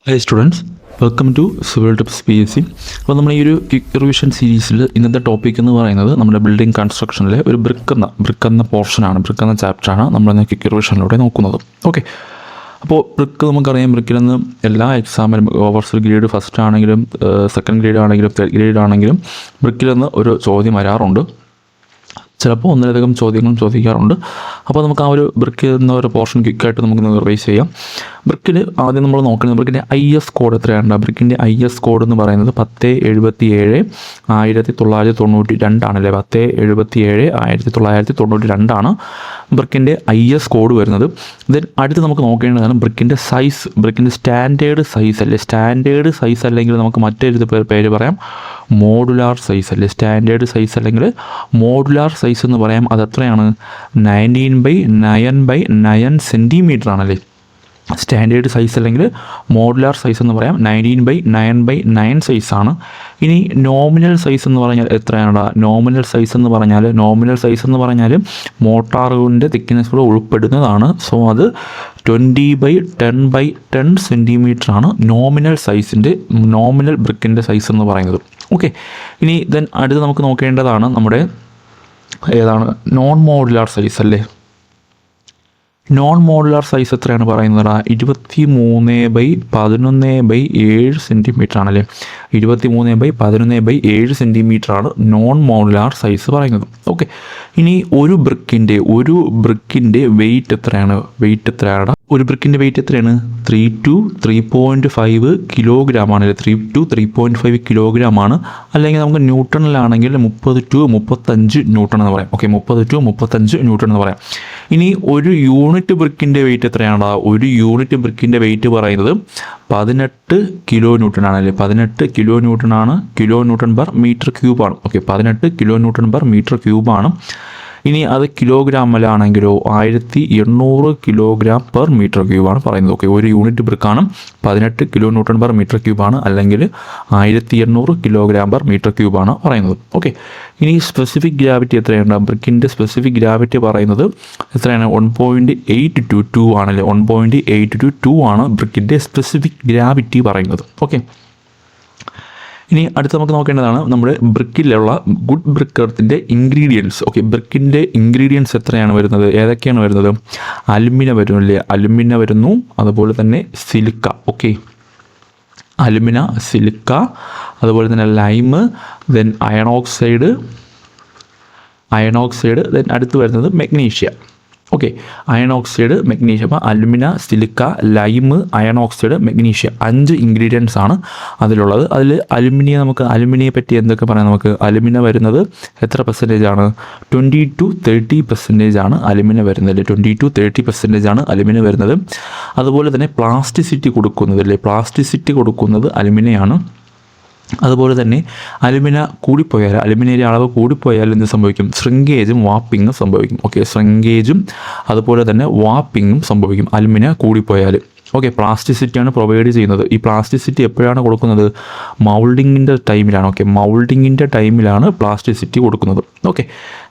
Hi students, welcome to civil tips PSC. അപ്പോൾ നമ്മൾ ഈ ഒരു ക്വിക്ക് റിവിഷൻ സീരീസിൽ ഇന്നത്തെ ടോപ്പിക് എന്ന് പറയുന്നത് നമ്മുടെ ബിൽഡിംഗ് കൺസ്ട്രക്ഷനിലെ ഒരു ബ്രിക്ക് എന്ന പോർഷനാണ്, ബ്രിക്ക് എന്ന ചാപ്റ്ററാണ് നമ്മളിന്ന് ക്വിക്ക് റിവിഷനിലൂടെ നോക്കുന്നത്. ഓക്കെ, അപ്പോൾ ബ്രിക്ക് നമുക്കറിയാം, ബ്രിക്കിൽ നിന്ന് എല്ലാ എക്സാമിലും ഓവർസീൽ ഗ്രേഡ് ഫസ്റ്റ് ആണെങ്കിലും സെക്കൻഡ് ഗ്രേഡ് ആണെങ്കിലും തേർഡ് ഗ്രേഡ് ആണെങ്കിലും ബ്രിക്കിൽ നിന്ന് ഒരു ചോദ്യം വരാറുണ്ട്. ചിലപ്പോൾ ഒന്നിലധികം ചോദ്യങ്ങളും ചോദിക്കാറുണ്ട്. അപ്പോൾ നമുക്ക് ആ ഒരു ബ്രിക്ക് എന്ന ഒരു പോർഷൻ ക്വിക്കായിട്ട് നമുക്ക് റിവൈസ് ചെയ്യാം. ബ്രിക്കിൽ ആദ്യം നമ്മൾ നോക്കുന്നത് ബ്രിക്കിൻ്റെ IS കോഡ് എത്രയാണ്. ബ്രിക്കിൻ്റെ IS കോഡ് എന്ന് പറയുന്നത് 1077/1992 ആണല്ലേ. 1077/1992 ബ്രിക്കിൻ്റെ IS കോഡ് വരുന്നത്. ദെൻ അടുത്ത് നമുക്ക് നോക്കേണ്ടതാണ് ബ്രിക്കിൻ്റെ സൈസ്. ബ്രിക്കിൻ്റെ സ്റ്റാൻഡേർഡ് സൈസ് അല്ലേ. സ്റ്റാൻഡേർഡ് സൈസ് അല്ലെങ്കിൽ നമുക്ക് മറ്റൊരു പേര് പറയാം, മോഡുലാർ സൈസ് അല്ലേ. സ്റ്റാൻഡേർഡ് സൈസ് അല്ലെങ്കിൽ മോഡുലാർ സൈസ് എന്ന് പറയാം. അതെത്രയാണ്? 19/9/9 സെൻറ്റിമീറ്റർ ആണല്ലേ സ്റ്റാൻഡേർഡ് സൈസ് അല്ലെങ്കിൽ മോഡുലാർ സൈസ് എന്ന് പറയാം. 19/9/9 സൈസാണ്. ഇനി നോമിനൽ സൈസ് എന്ന് പറഞ്ഞാൽ എത്രയാണ്? നോമിനൽ സൈസ് എന്ന് പറഞ്ഞാൽ മോട്ടാറിൻ്റെ തിക്നെസ് കൂടെ ഉൾപ്പെടുന്നതാണ്. സോ അത് 20/10/10 സെൻറ്റിമീറ്റർ ആണ് നോമിനൽ ബ്രിക്കിൻ്റെ സൈസ് എന്ന് പറയുന്നത്. ഓക്കെ, ഇനി ദെൻ അടുത്ത് നമുക്ക് നോക്കേണ്ടതാണ് നമ്മുടെ ഏതാണ് നോൺ മോഡുലാർ സൈസ് അല്ലേ. നോൺ മോഡുലാർ സൈസ് എത്രയാണ് പറയുന്നത്? 23/11/7 സെൻറ്റിമീറ്റർ ആണല്ലേ. 23/11/7 സെൻറ്റിമീറ്റർ ആണ് നോൺ മോഡുലാർ സൈസ് പറയുന്നത്. ഓക്കെ, ഇനി ഒരു ബ്രിക്കിൻ്റെ വെയിറ്റ് എത്രയാണ്? ഒരു ബ്രിക്കിൻ്റെ വെയിറ്റ് എത്രയാണ്? 3 to 3.5 കിലോഗ്രാം ആണല്ലേ. 3 to 3.5 കിലോഗ്രാം ആണ്. അല്ലെങ്കിൽ നമുക്ക് ന്യൂട്ടണിലാണെങ്കിൽ 30 to 35 ന്യൂട്ടൺ എന്ന് പറയാം. ഓക്കെ, 30 to 35 ന്യൂട്ടൺ എന്ന് പറയാം. ഇനി ഒരു യൂണിറ്റ് ബ്രിക്കിൻ്റെ വെയിറ്റ് എത്രയാണ്? ഒരു യൂണിറ്റ് ബ്രിക്കിൻ്റെ വെയിറ്റ് പറയുന്നത് 18 കിലോ ന്യൂട്ടൺ ആണല്ലേ. 18 കിലോ ന്യൂട്ടൺ ആണ്. Kilo newton per metre cube ആണ്. Okay, 18 kilo newton per metre cube ആണ്. ഇനി അത് കിലോഗ്രാമിലാണെങ്കിലോ 1800 കിലോഗ്രാം പെർ മീറ്റർ ക്യൂബാണ് പറയുന്നത്. ഓക്കെ, ഒരു യൂണിറ്റ് ബ്രിക്കാണ് 18 കിലോ ന്യൂട്ടൺ പെർ മീറ്റർ ക്യൂബാണ്, അല്ലെങ്കിൽ 1800 കിലോഗ്രാം പെർ മീറ്റർ ക്യൂബാണ് പറയുന്നത്. ഓക്കെ, ഇനി സ്പെസിഫിക് ഗ്രാവിറ്റി എത്രയാണ്? ബ്രിക്കിൻ്റെ സ്പെസിഫിക് ഗ്രാവിറ്റി പറയുന്നത് എത്രയാണ്? 1.822 ആണല്ലേ. 1.822 ആണ് ബ്രിക്കിൻ്റെ സ്പെസിഫിക് ഗ്രാവിറ്റി പറയുന്നത്. ഓക്കെ, ഇനി അടുത്ത് നമുക്ക് നോക്കേണ്ടതാണ് നമ്മുടെ ബ്രിക്കിലുള്ള ഗുഡ് ബ്രിക്ക് എർത്തിൻ്റെ ഇൻഗ്രീഡിയൻസ്. ഓക്കെ, ബ്രിക്കിൻ്റെ ഇൻഗ്രീഡിയൻസ് എത്രയാണ് വരുന്നത്? ഏതൊക്കെയാണ് വരുന്നത്? അലുമിന വരുന്നില്ലേ, അലുമിന വരുന്നു. അതുപോലെ തന്നെ സിലിക്ക. ഓക്കെ, അലുമിന, സിലിക്ക, അതുപോലെ തന്നെ lime, then iron oxide, then അടുത്ത് വരുന്നത് magnesia. Okay, iron oxide, magnesium. അപ്പോൾ alumina, silica, lime, iron oxide, magnesium 5 ingredients ആണ് അതിലുള്ളത്. അതിൽ അലുമിനിയെ പറ്റി എന്തൊക്കെ പറയാം നമുക്ക്? അലുമിന വരുന്നത് എത്ര പെർസെൻറ്റേജ് ആണ്? 20 to 30% ആണ് അലുമിന വരുന്നത്. 20 to 30% ആണ് അലുമിന വരുന്നത്. അതുപോലെ തന്നെ പ്ലാസ്റ്റിസിറ്റി കൊടുക്കുന്നത് അലുമിനയാണ്. അതുപോലെ തന്നെ അലുമിനിയുടെ അളവ് കൂടിപ്പോയാൽ എന്ത് സംഭവിക്കും? ശ്രിങ്കേജും വാപ്പിങ്ങും സംഭവിക്കും. ഓക്കെ, ശ്രിങ്കേജും അതുപോലെ തന്നെ വാപ്പിങ്ങും സംഭവിക്കും അലുമിന കൂടിപ്പോയാൽ. ഓക്കെ, പ്ലാസ്റ്റിസിറ്റിയാണ് പ്രൊവൈഡ് ചെയ്യുന്നത്. ഈ പ്ലാസ്റ്റിസിറ്റി എപ്പോഴാണ് കൊടുക്കുന്നത്? മൗൾഡിങ്ങിൻ്റെ ടൈമിലാണ്. ഓക്കെ, മൗൾഡിങ്ങിൻ്റെ ടൈമിലാണ് പ്ലാസ്റ്റിസിറ്റി കൊടുക്കുന്നത്. ഓക്കെ,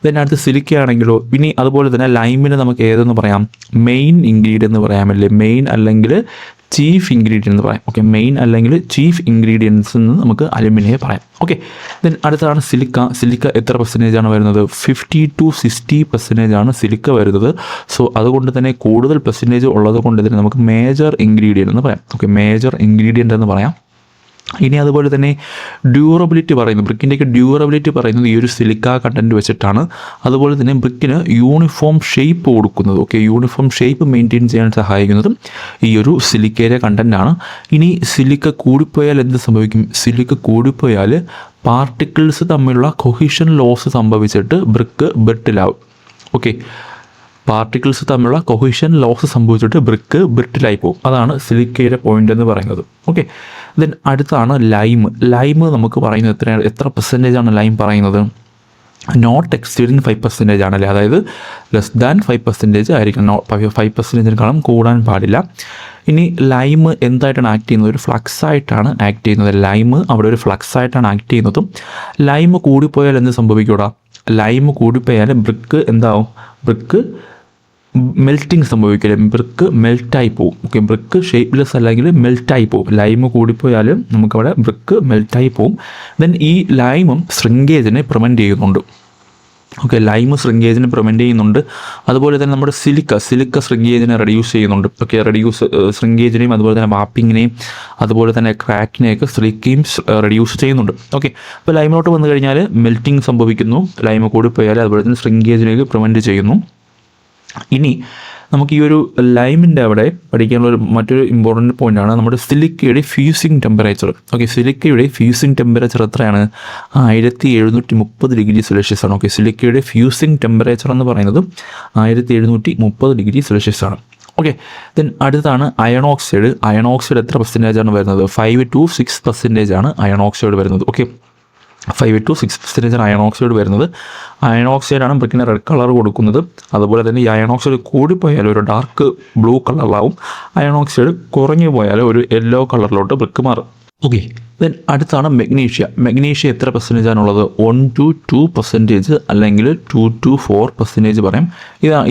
ദെൻ അടുത്ത് സിലിക്ക ആണെങ്കിലോ. ഇനി അതുപോലെ തന്നെ ലൈമിന് നമുക്ക് ഏതെന്ന് പറയാം? മെയിൻ ഇൻഗ്രീഡിയൻ്റ് എന്ന് പറയാമല്ലേ. മെയിൻ അല്ലെങ്കിൽ ചീഫ് ഇൻഗ്രീഡിയൻ്റ് എന്ന് പറയാം. ഓക്കെ, മെയിൻ അല്ലെങ്കിൽ ചീഫ് ഇൻഗ്രീഡിയൻസ് എന്ന് നമുക്ക് അലുമിനിയെ പറയാം. ഓക്കെ, ദെൻ അടുത്താണ് സിലിക്ക എത്ര പെർസെൻറ്റേജ് ആണ് വരുന്നത്? 50 to 60% ആണ് സിലിക്ക വരുന്നത്. സോ അതുകൊണ്ട് തന്നെ കൂടുതൽ പെർസെൻറ്റേജ് ഉള്ളത് കൊണ്ട് തന്നെ നമുക്ക് മേജർ ഇൻഗ്രീഡിയൻ്റ് എന്ന് പറയാം. ഓക്കെ, മേജർ ഇൻഗ്രീഡിയൻ്റ് എന്ന് പറയാം. ഇനി അതുപോലെ തന്നെ ബ്രിക്കിൻ്റെയൊക്കെ ഡ്യൂറബിലിറ്റി പറയുന്നത് ഈ ഒരു സിലിക്ക കണ്ടൻറ്റ് വെച്ചിട്ടാണ്. അതുപോലെ തന്നെ ബ്രിക്കിന് യൂണിഫോം ഷേപ്പ് കൊടുക്കുന്നത്. ഓക്കെ, യൂണിഫോം ഷേപ്പ് മെയിൻറ്റെയിൻ ചെയ്യാൻ സഹായിക്കുന്നതും ഈ ഒരു സിലിക്കയുടെ കണ്ടൻറ്റാണ്. ഇനി സിലിക്ക കൂടിപ്പോയാൽ എന്ത് സംഭവിക്കും? സിലിക്ക കൂടിപ്പോയാൽ പാർട്ടിക്കിൾസ് തമ്മിലുള്ള കൊഹിഷൻ ലോസ് സംഭവിച്ചിട്ട് ബ്രിക്ക് ബ്രിട്ടിലാവും. ഓക്കെ, പാർട്ടിക്കിൾസ് തമ്മിലുള്ള കൊഹിഷൻ ലോസ് സംഭവിച്ചിട്ട് ബ്രിക്ക് ബ്രിട്ടിലായി പോകും. അതാണ് സിലിക്കയുടെ പോയിന്റ് എന്ന് പറയുന്നത്. ഓക്കെ, ദെൻ അടുത്താണ് ലൈമ് നമുക്ക് പറയുന്നത് എത്ര പെർസെൻറ്റേജ് ആണ് ലൈം പറയുന്നത്? നോട്ട് എക്സീഡിങ് 5% ആണല്ലേ. അതായത് ലെസ് ദാൻ 5% ആയിരിക്കണം. 5%-നെക്കാളും കൂടാൻ പാടില്ല. ഇനി ലൈമ് എന്തായിട്ടാണ് ആക്ട് ചെയ്യുന്നത്? ഒരു ഫ്ലക്സ് ആയിട്ടാണ് ആക്ട് ചെയ്യുന്നത്. ലൈമ് അവിടെ ഒരു ഫ്ലക്സ് ആയിട്ടാണ് ആക്ട് ചെയ്യുന്നതും. ലൈമ് കൂടിപ്പോയാൽ എന്ത് സംഭവിക്കൂടാ? ലൈമ് കൂടിപ്പോയാൽ ബ്രിക്ക് എന്താവും? ബ്രിക്ക് മെൽറ്റിങ് സംഭവിക്കില്ല, ബ്രിക്ക് മെൽറ്റായി പോകും. ഓക്കെ, ബ്രിക്ക് ഷേപ്പ്ലെസ് അല്ലെങ്കിൽ മെൽറ്റായി പോകും. ലൈമ് കൂടിപ്പോയാൽ നമുക്കവിടെ ബ്രിക്ക് മെൽറ്റായി പോകും. ദെൻ ഈ ലൈമും ശ്രിങ്കേജിനെ പ്രിവെൻറ്റ് ചെയ്യുന്നുണ്ട്. ഓക്കെ, ലൈമ് ശ്രിങ്കേജിനെ പ്രിവെൻറ്റ് ചെയ്യുന്നുണ്ട്. അതുപോലെ തന്നെ നമ്മുടെ സിലിക്ക ശ്രിങ്കേജിനെ റെഡ്യൂസ് ചെയ്യുന്നുണ്ട്. ഓക്കെ, ശ്രിങ്കേജിനെയും അതുപോലെ തന്നെ വാപ്പിങ്ങിനെയും അതുപോലെ തന്നെ ക്രാക്കിനെയൊക്കെ സിലിക്കയും റെഡ്യൂസ് ചെയ്യുന്നുണ്ട്. ഓക്കെ, അപ്പോൾ ലൈമിലോട്ട് വന്നു കഴിഞ്ഞാൽ മെൽറ്റിംഗ് സംഭവിക്കുന്നു, ലൈമ് കൂടിപ്പോയാൽ അതുപോലെ തന്നെ ശ്രിങ്കേജിനെയൊക്കെ പ്രിവെൻറ്റ് ചെയ്യുന്നു. ഇനി നമുക്ക് ഈ ഒരു ലൈമിൻ്റെ അവിടെ പഠിക്കാനുള്ള മറ്റൊരു ഇമ്പോർട്ടൻറ്റ് പോയിൻ്റാണ് നമ്മുടെ സിലിക്കയുടെ ഫ്യൂസിങ് ടെമ്പറേച്ചർ. ഓക്കെ, സിലിക്കയുടെ ഫ്യൂസിങ് ടെമ്പറേച്ചർ എത്രയാണ്? 1730 ഡിഗ്രി സെൽഷ്യസ് ആണ്. ഓക്കെ, സിലിക്കയുടെ ഫ്യൂസിങ് ടെമ്പറേച്ചർ എന്ന് പറയുന്നത് 1730 ഡിഗ്രി സെൽഷ്യസ് ആണ്. ഓക്കെ, ദെൻ അടുത്താണ് അയൺ ഓക്സൈഡ്. അയൺ ഓക്സൈഡ് എത്ര പെർസെൻറ്റേജാണ് വരുന്നത്? 5 to 6% ആണ് അയൺ ഓക്സൈഡ് വരുന്നത്. ഓക്കെ, 5 to 6% അയൺ ഓക്സൈഡ് വരുന്നത്. അയൺ ഓക്സൈഡാണ് ബ്രിക്കിന് റെഡ് കളർ കൊടുക്കുന്നത്. അതുപോലെ തന്നെ ഈ അയൺ ഓക്സൈഡ് കൂടിപ്പോയാൽ ഒരു ഡാർക്ക് ബ്ലൂ കളറിലാവും, അയൺ ഓക്സൈഡ് കുറഞ്ഞു പോയാൽ ഒരു യെല്ലോ കളറിലോട്ട് ബ്രിക്ക് മാറും. ഓക്കെ, ദെൻ അടുത്താണ് മെഗ്നീഷ്യ എത്ര പെർസെൻറ്റേജാണുള്ളത്? 1 to 2% അല്ലെങ്കിൽ 2 to 4% പറയാം.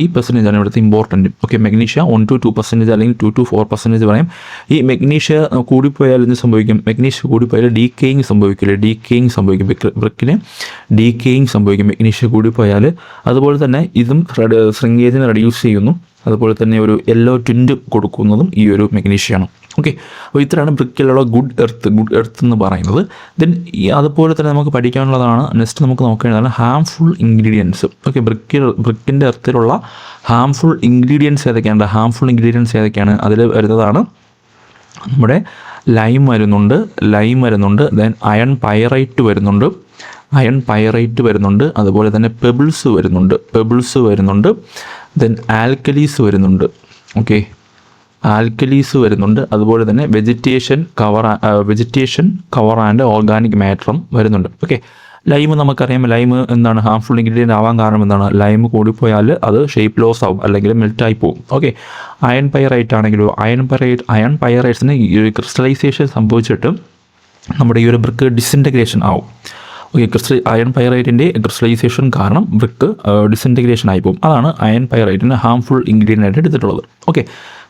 ഈ പെർസെൻറ്റേജാണ് ഇവിടുത്തെ ഇമ്പോർട്ടൻറ്റ്. ഓക്കെ, മെഗ്നീഷ്യ 1 to 2% അല്ലെങ്കിൽ 2 to 4% പറയാം. ഈ മെഗ്നീഷ്യ കൂടിപ്പോയാൽ എന്ത് സംഭവിക്കും? മെഗ്നീഷ്യ കൂടിപ്പോയാൽ ഡീക്കേയിങ് സംഭവിക്കില്ല, ബ്രിക്കിന് ഡീക്കേയിങ് സംഭവിക്കും മെഗ്നീഷ്യ കൂടിപ്പോയാൽ. അതുപോലെ തന്നെ ഇതും ശ്രിങ്കേജിനെ റെഡ്യൂസ് ചെയ്യുന്നു. അതുപോലെ തന്നെ ഒരു യെല്ലോ ടിൻറ്റ് കൊടുക്കുന്നതും ഈ ഒരു മെഗ്നീഷ്യയാണ്. ഓക്കെ, അപ്പോൾ ഇത്രയാണ് ബ്രിക്കിലുള്ള ഗുഡ് എർത്ത് എന്ന് പറയുന്നത്. ദെൻ അതുപോലെ തന്നെ നമുക്ക് പഠിക്കാനുള്ളതാണ് നെക്സ്റ്റ് നമുക്ക് നോക്കേണ്ടതാണ് ഹാംഫുൾ ഇൻഗ്രീഡിയൻസ്. ഓക്കെ, ബ്രിക്കിൻ്റെ എർത്തിലുള്ള ഹാംഫുൾ ഇൻഗ്രീഡിയൻസ് ഏതൊക്കെയാണ്? അതിൽ വരുന്നതാണ് നമ്മുടെ ലൈം വരുന്നുണ്ട്, ദെൻ അയൺ പൈറൈറ്റ് വരുന്നുണ്ട്, അതുപോലെ തന്നെ പെബിൾസ് വരുന്നുണ്ട്, ദെൻ ആൽക്കലീസ് വരുന്നുണ്ട്, അതുപോലെ തന്നെ വെജിറ്റേഷൻ കവർ ആൻഡ് ഓർഗാനിക് മാറ്ററും വരുന്നുണ്ട്. ഓക്കെ, ലൈം നമുക്കറിയാം, ലൈം എന്താണ് ഹാംഫുൾ ഇൻഗ്രീഡിയൻ്റ് ആവാൻ കാരണം എന്താണ്? ലൈം കൂടിപ്പോയാൽ അത് ഷേപ്പ് ലോസ് ആവും അല്ലെങ്കിൽ മെൽറ്റായി പോകും. ഓക്കെ, അയൺ പൈറൈറ്റ് ആണെങ്കിലോ അയൺ പൈറൈറ്റ്സിന് ഈ ഒരു ക്രിസ്റ്റലൈസേഷൻ സംഭവിച്ചിട്ട് നമ്മുടെ ഈ ഒരു ബ്രിക്ക് ഡിസിൻറ്റഗ്രേഷൻ ആവും. ഓക്കെ, അയൺ പൈറൈറ്റിൻ്റെ ക്രിസ്റ്റലൈസേഷൻ കാരണം ബ്രിക്ക് ഡിസിൻറ്റഗ്രേഷൻ ആയി പോകും. അതാണ് അയൺ പൈറൈറ്റിന് ഹാംഫുൾ ഇൻഗ്രീഡിയൻ്റ് ആയിട്ട് എടുത്തിട്ടുള്ളത്. ഓക്കെ,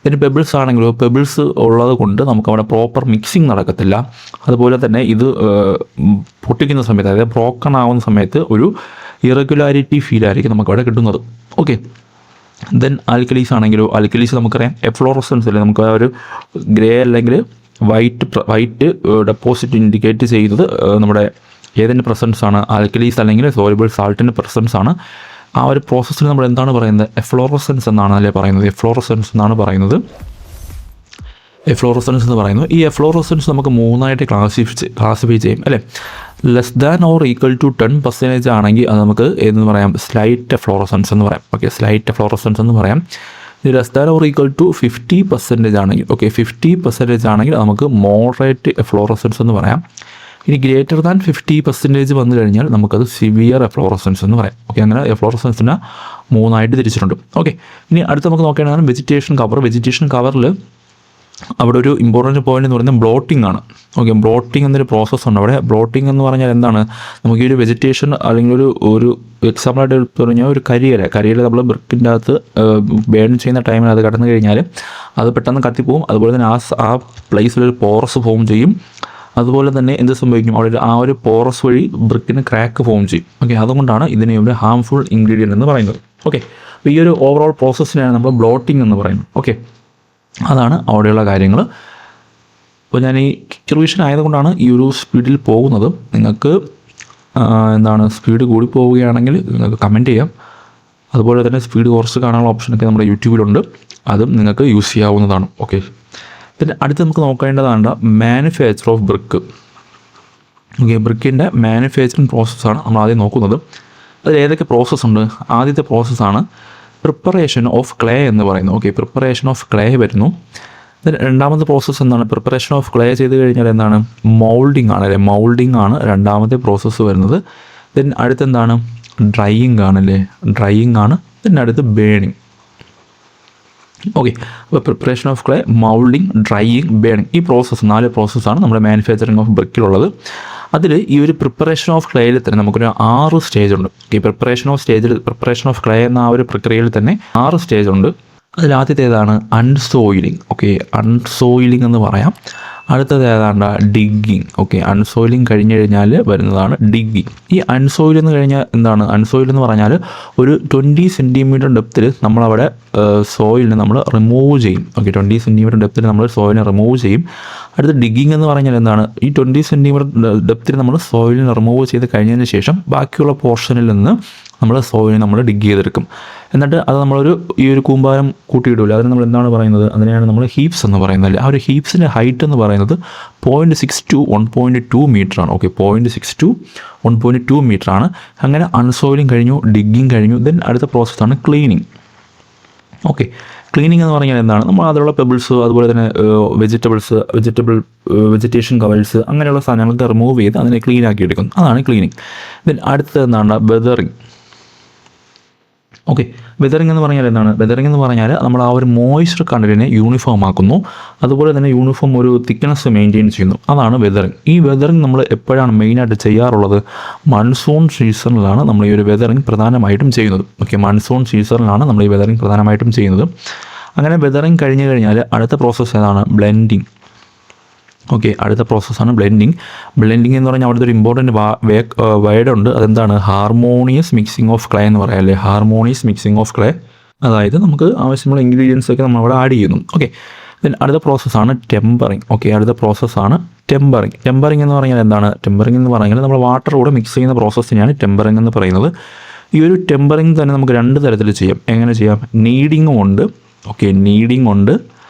പിന്നെ പെബിൾസ് ആണെങ്കിലോ പെബിൾസ് ഉള്ളത് കൊണ്ട് നമുക്കവിടെ പ്രോപ്പർ മിക്സിങ് നടക്കത്തില്ല. അതുപോലെ തന്നെ ഇത് പൊട്ടിക്കുന്ന സമയത്ത്, അതായത് ബ്രോക്കൺ ആവുന്ന സമയത്ത് ഒരു ഇറഗുലാരിറ്റി ഫീലായിരിക്കും നമുക്കവിടെ കിട്ടുന്നത്. ഓക്കെ, ദെൻ ആൽക്കലീസ് നമുക്കറിയാം, എഫ്ലോറസൻസ് അല്ലേ, നമുക്ക് ആ ഒരു ഗ്രേ അല്ലെങ്കിൽ വൈറ്റ് ഡെപ്പോസിറ്റ് ഇൻഡിക്കേറ്റ് ചെയ്യുന്നത് നമ്മുടെ ഏതിൻ്റെ പ്രസൻസ് ആണ്? ആൽക്കലീസ് അല്ലെങ്കിൽ സോലുബിൾ സാൾട്ടിൻ്റെ പ്രസൻസ് ആണ്. ആ ഒരു പ്രോസസ്സിൽ നമ്മൾ എന്താണ് പറയുന്നത്? എഫ്ലോറസൻസ് എന്നാണ് അല്ലേ പറയുന്നത്. എഫ്ലോറസൻസ് എന്ന് പറയുന്നത്. ഈ എഫ്ലോറസൻസ് നമുക്ക് 3ആയിട്ട് ക്ലാസിഫൈ ചെയ്യും അല്ലേ. Less than or equal to 10% ആണെങ്കിൽ അത് നമുക്ക് എന്ന് പറയാം? സ്ലൈറ്റ് എഫ്ലോറസൻസ് എന്ന് പറയാം. ഓക്കെ, സ്ലൈറ്റ് എഫ്ലോറസൻസ് എന്ന് പറയാം. Less than or equal to 50% ആണെങ്കിൽ, ഓക്കെ 50% ആണെങ്കിൽ നമുക്ക് മോഡറേറ്റ് എഫ്ലോറസൻസ് എന്ന് പറയാം. ഇനി ഗ്രേറ്റർ ദാൻ 50% വന്നു കഴിഞ്ഞാൽ നമുക്കത് സിവിയർ എഫ്ലോറസൻസ് എന്ന് പറയാം. ഓക്കെ, അങ്ങനെ എഫ്ലോറസൻസിനെ 3ആയിട്ട് തിരിച്ചിട്ടുണ്ട്. ഓക്കെ, ഇനി അടുത്ത് നമുക്ക് നോക്കേണ്ടതാണ് വെജിറ്റേഷൻ കവറിൽ അവിടെ ഒരു ഇമ്പോർട്ടൻറ്റ് പോയിന്റ് എന്ന് പറയുന്നത് ബ്ലോട്ടിംഗ് ആണ്. ഓക്കെ, ബ്ലോട്ടിംഗ് എന്നൊരു പ്രോസസ്സുണ്ട് അവിടെ. ബ്ലോട്ടിംഗ് എന്ന് പറഞ്ഞാൽ എന്താണ്? നമുക്ക് ഈ ഒരു വെജിറ്റേഷൻ അല്ലെങ്കിൽ ഒരു എക്സാമ്പിളായിട്ട് പറഞ്ഞാൽ ഒരു കരിയില നമ്മൾ ബ്രിക്കിൻ്റെ അകത്ത് ബേൺ ചെയ്യുന്ന ടൈമിൽ അത് കടന്നു കഴിഞ്ഞാൽ അത് പെട്ടെന്ന് കത്തിപ്പോവും. അതുപോലെ തന്നെ ആ പ്ലേസിലൊരു പോറസ് ഫോം ചെയ്യും. അതുപോലെ തന്നെ എന്ത് സംഭവിക്കും? അവിടെ ആ ഒരു പോറസ് വഴി ബ്രിക്കിന് ക്രാക്ക് ഫോം ചെയ്യും. ഓക്കെ, അതുകൊണ്ടാണ് ഇതിനെ ഇവിടെ ഹാംഫുൾ ഇൻഗ്രീഡിയൻ്റ് എന്ന് പറയുന്നത്. ഓക്കെ, അപ്പോൾ ഈ ഒരു ഓവറോൾ പ്രോസസ്സിനെയാണ് നമ്മൾ ബ്ലോട്ടിംഗ് എന്ന് പറയുന്നത്. ഓക്കെ, അതാണ് അവിടെയുള്ള കാര്യങ്ങൾ. അപ്പോൾ ഞാൻ ഈ റിവിഷൻ ആയതുകൊണ്ടാണ് ഈ ഒരു സ്പീഡിൽ പോകുന്നത്. നിങ്ങൾക്ക് സ്പീഡ് കൂടി പോവുകയാണെങ്കിൽ നിങ്ങൾക്ക് കമൻറ്റ് ചെയ്യാം. അതുപോലെ തന്നെ സ്പീഡ് കുറച്ച് കാണാനുള്ള ഓപ്ഷനൊക്കെ നമ്മുടെ യൂട്യൂബിലുണ്ട്, അതും നിങ്ങൾക്ക് യൂസ് ചെയ്യാവുന്നതാണ്. ഓക്കെ, പിന്നെ അടുത്ത് നമുക്ക് നോക്കേണ്ടതാണ് മാനുഫാക്ചർ ഓഫ് ബ്രിക്ക്. ഓക്കെ, ബ്രിക്കിൻ്റെ മാനുഫാക്ചറിങ് പ്രോസസ്സാണ് നമ്മൾ ആദ്യം നോക്കുന്നത്. അതിൽ ഏതൊക്കെ പ്രോസസ്സുണ്ട്? ആദ്യത്തെ പ്രോസസ്സാണ് പ്രിപ്പറേഷൻ ഓഫ് ക്ലേ എന്ന് പറയുന്നത്. ഓക്കെ, പ്രിപ്പറേഷൻ ഓഫ് ക്ലേ വരുന്നു. രണ്ടാമത്തെ പ്രോസസ്സ് എന്താണ്? പ്രിപ്പറേഷൻ ഓഫ് ക്ലേ ചെയ്ത് കഴിഞ്ഞാൽ എന്താണ്? മൗൾഡിങ് ആണ് അല്ലേ. മൗൾഡിങ് ആണ് രണ്ടാമത്തെ പ്രോസസ്സ് വരുന്നത്. ദെൻ അടുത്തെന്താണ്? ഡ്രൈയിങ് ആണല്ലേ, ഡ്രൈയിങ് ആണ്. പിന്നെ അടുത്ത് ബേണിങ്. ഓക്കെ, അപ്പോൾ preparation of clay, moulding, drying, burning, ഈ പ്രോസസ്സ് 4 പ്രോസസ്സാണ് നമ്മുടെ മാനുഫാക്ചറിങ് ഓഫ് ബ്രിക്കിലുള്ളത്. അതിൽ ഈ ഒരു പ്രിപ്പറേഷൻ ഓഫ് ക്ലേയിൽ തന്നെ നമുക്കൊരു 6 സ്റ്റേജ് ഉണ്ട്. ഈ പ്രിപ്പറേഷൻ ഓഫ് ക്ലേ എന്ന ആ ഒരു പ്രക്രിയയിൽ തന്നെ 6 സ്റ്റേജ് ഉണ്ട്. അതിൽ ആദ്യത്തേതാണ് അൺസോയിലിംഗ്. ഓക്കെ, അൺസോയിലിംഗ് എന്ന് പറയാം. അടുത്തത് ഏതാണ്ട് ഡിഗ്ഗിങ്. ഓക്കെ, അൺസോയിലിംഗ് കഴിഞ്ഞ് കഴിഞ്ഞാൽ വരുന്നതാണ് ഡിഗ്ഗിങ്. ഈ അൺസോയിൽ എന്ന് കഴിഞ്ഞാൽ എന്താണ്? അൺസോയിൽ എന്ന് പറഞ്ഞാൽ ഒരു 20 സെൻറ്റിമീറ്റർ ഡെപ്തിൽ നമ്മളവിടെ സോയിലിനെ നമ്മൾ റിമൂവ് ചെയ്യും. ഓക്കെ, 20 സെൻറ്റിമീറ്റർ ഡെപ്തിൽ നമ്മൾ സോയിലിനെ റിമൂവ് ചെയ്യും. അടുത്ത ഡിഗ്ഗിങ് എന്ന് പറഞ്ഞാൽ എന്താണ്? ഈ 20 സെൻറ്റിമീറ്റർ ഡെപ്തിൽ നമ്മൾ സോയിലിനെ റിമൂവ് ചെയ്ത് കഴിഞ്ഞതിന് ശേഷം ബാക്കിയുള്ള പോർഷനിൽ നിന്ന് നമ്മൾ സോയിലിനെ നമ്മൾ ഡിഗ് ചെയ്തെടുക്കും. എന്നിട്ട് അത് നമ്മളൊരു ഈ ഒരു കൂമ്പാരം കൂട്ടിയിടില്ല. അതിന് നമ്മൾ എന്താണ് പറയുന്നത്? അതിനെയാണ് നമ്മൾ ഹീപ്സ് എന്ന് പറയുന്നത്. ആ ഒരു ഹീപ്സിൻ്റെ ഹൈറ്റ് എന്ന് പറയുന്നത് 0.6 to 1.2 മീറ്ററാണ്. ഓക്കെ, 0.6 to 1.2 മീറ്ററാണ്. അങ്ങനെ അൺസോയിലിംഗ് കഴിഞ്ഞു, ഡിഗ്ഗിങ് കഴിഞ്ഞു. ദെൻ അടുത്ത പ്രോസസ്സാണ് ക്ലീനിങ്. ഓക്കെ, ക്ലീനിങ് എന്ന് പറഞ്ഞാൽ എന്താണ്? നമ്മൾ അതിലുള്ള പെബിൾസ്, അതുപോലെ തന്നെ വെജിറ്റേഷൻ കവേഴ്സ്, അങ്ങനെയുള്ള സാധനങ്ങളൊക്കെ റിമൂവ് ചെയ്ത് അതിനെ ക്ലീൻ ആക്കി എടുക്കും. അതാണ് ക്ലീനിങ്. ദെൻ അടുത്തത് എന്താണ്? വെതറിങ്. ഓക്കെ, വെതറിങ് എന്ന് പറഞ്ഞാൽ എന്താണ്? വെതറിങ് എന്ന് പറഞ്ഞാൽ നമ്മൾ ആ ഒരു മോയ്സ്ചർ കണ്ടന്റിനെ യൂണിഫോം ആക്കുന്നു, അതുപോലെ തന്നെ യൂണിഫോം ഒരു തിക്നെസ് മെയിൻറ്റെയിൻ ചെയ്യുന്നു. അതാണ് വെതറിങ്. ഈ വെതറിങ് നമ്മൾ എപ്പോഴാണ് മെയിനായിട്ട് ചെയ്യാറുള്ളത്? മൺസൂൺ സീസണിലാണ് നമ്മൾ ഈ ഒരു വെതറിങ് പ്രധാനമായിട്ടും ചെയ്യുന്നത്. ഓക്കെ, മൺസൂൺ സീസണിലാണ് നമ്മൾ ഈ വെതറിങ് പ്രധാനമായിട്ടും ചെയ്യുന്നത്. അങ്ങനെ വെതറിങ് കഴിഞ്ഞ് കഴിഞ്ഞാൽ അടുത്ത പ്രോസസ്സ് ഏതാണ്? ബ്ലെൻഡിങ്. ഓക്കെ, അടുത്ത പ്രോസസ്സാണ് ബ്ലെൻഡിങ്. ബ്ലെൻഡിങ് എന്ന് പറഞ്ഞാൽ അവിടുത്തെ ഒരു ഇമ്പോർട്ടൻറ്റ് വേർഡ് ഉണ്ട്. അതെന്താണ്? ഹാർമോണിയസ് മിക്സിംഗ് ഓഫ് ക്ലേ എന്ന് പറയാം അല്ലേ? ഹാർമോണിയസ് മിക്സിംഗ് ഓഫ് ക്ലേ, അതായത് നമുക്ക് ആവശ്യമുള്ള ഇൻഗ്രീഡിയൻസ് ഒക്കെ നമ്മൾ അവിടെ ആഡ് ചെയ്യുന്നു. ഓക്കെ, ദെൻ അടുത്ത പ്രോസസ്സാണ് ടെമ്പറിങ്. ഓക്കെ, അടുത്ത പ്രോസസ്സാണ് ടെമ്പറിങ്. ടെമ്പറിങ് എന്ന് പറഞ്ഞാൽ എന്താണ്? ടെമ്പറിങ് എന്ന് പറഞ്ഞാൽ നമ്മൾ വാട്ടർ കൂടെ മിക്സ് ചെയ്യുന്ന പ്രോസസ്സിനെയാണ് ടെമ്പറിങ് എന്ന് പറയുന്നത്. ഈ ഒരു ടെമ്പറിങ് തന്നെ നമുക്ക് 2 തരത്തിൽ ചെയ്യാം. എങ്ങനെ ചെയ്യാം? നീഡിങ്ങും ഉണ്ട്. ഓക്കെ, നീഡിങ് ഉണ്ട്,